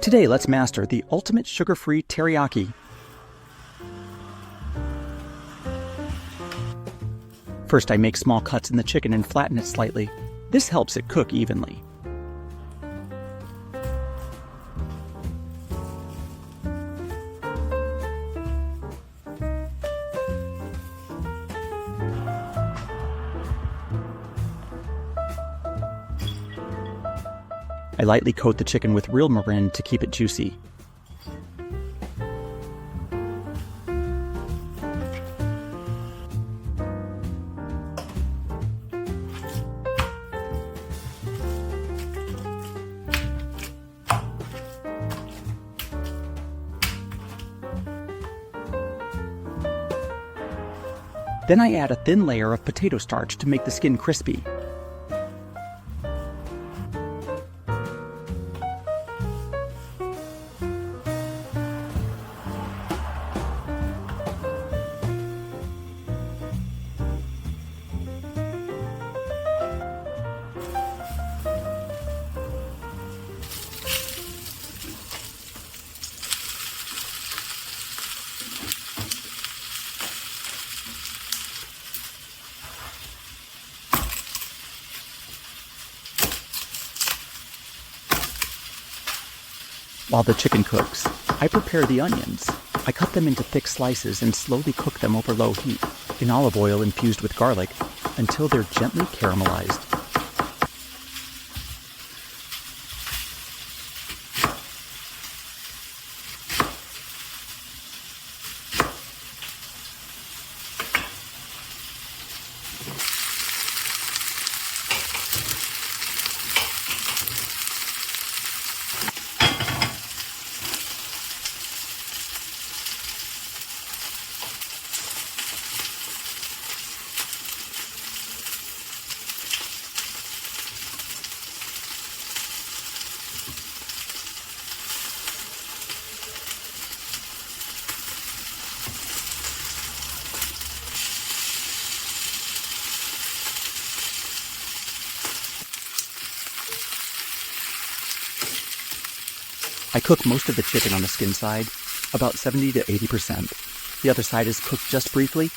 Today, let's master the ultimate sugar-free teriyaki. First, I make small cuts in the chicken and flatten it slightly. This helps it cook evenly. I lightly coat the chicken with real mirin to keep it juicy. Then I add a thin layer of potato starch to make the skin crispy. While the chicken cooks, I prepare the onions. I cut them into thick slices and slowly cook them over low heat in olive oil infused with garlic until they're gently caramelized. I cook most of the chicken on the skin side, about 70 to 80%. The other side is cooked just briefly.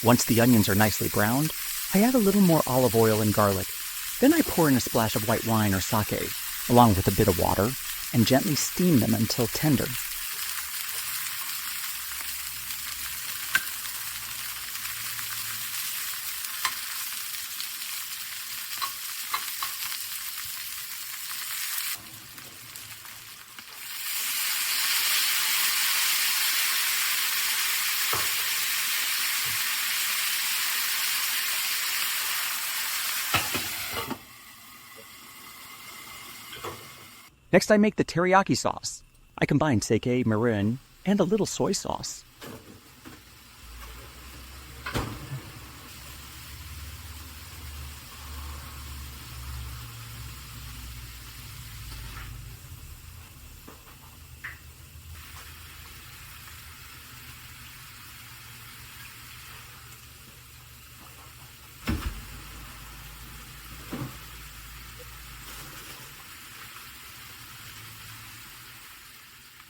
Once the onions are nicely browned, I add a little more olive oil and garlic. Then I pour in a splash of white wine or sake, along with a bit of water, and gently steam them until tender. Next, I make the teriyaki sauce. I combine sake, mirin, and a little soy sauce.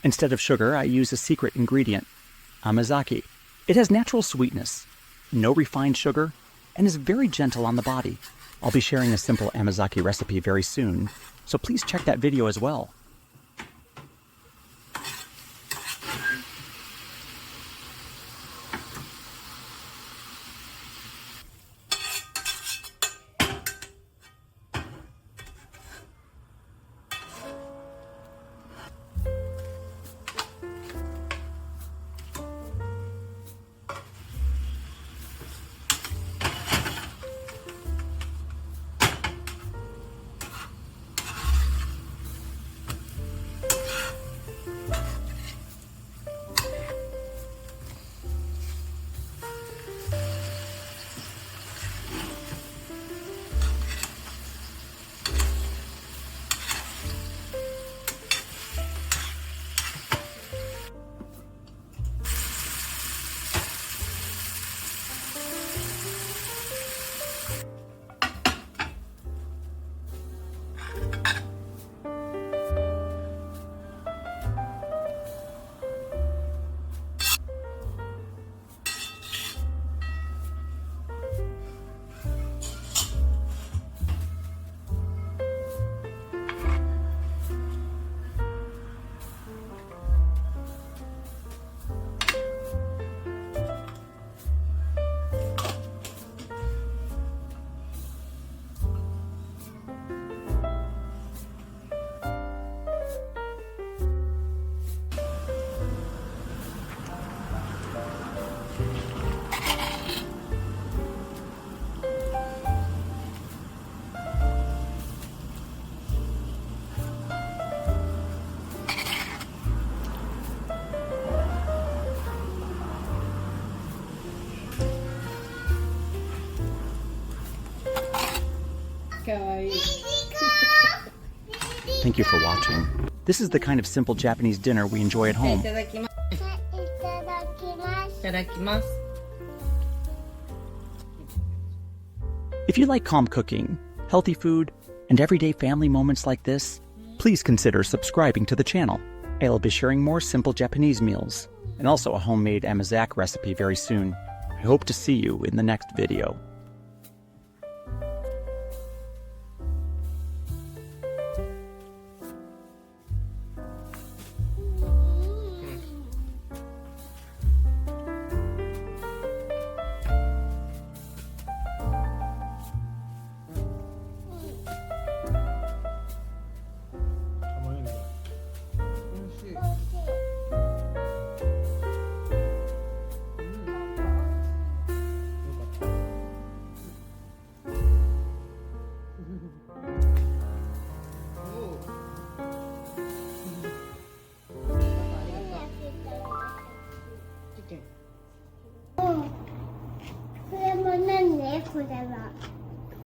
Instead of sugar, I use a secret ingredient, Amazake. It has natural sweetness, no refined sugar, and is very gentle on the body. I'll be sharing a simple Amazake recipe very soon, so please check that video as well. Thank you for watching. This is the kind of simple Japanese dinner we enjoy at home. If you like calm cooking, healthy food, and everyday family moments like this, please consider subscribing to the channel. I'll be sharing more simple Japanese meals, and also a homemade amazake recipe very soon. I hope to see you in the next video.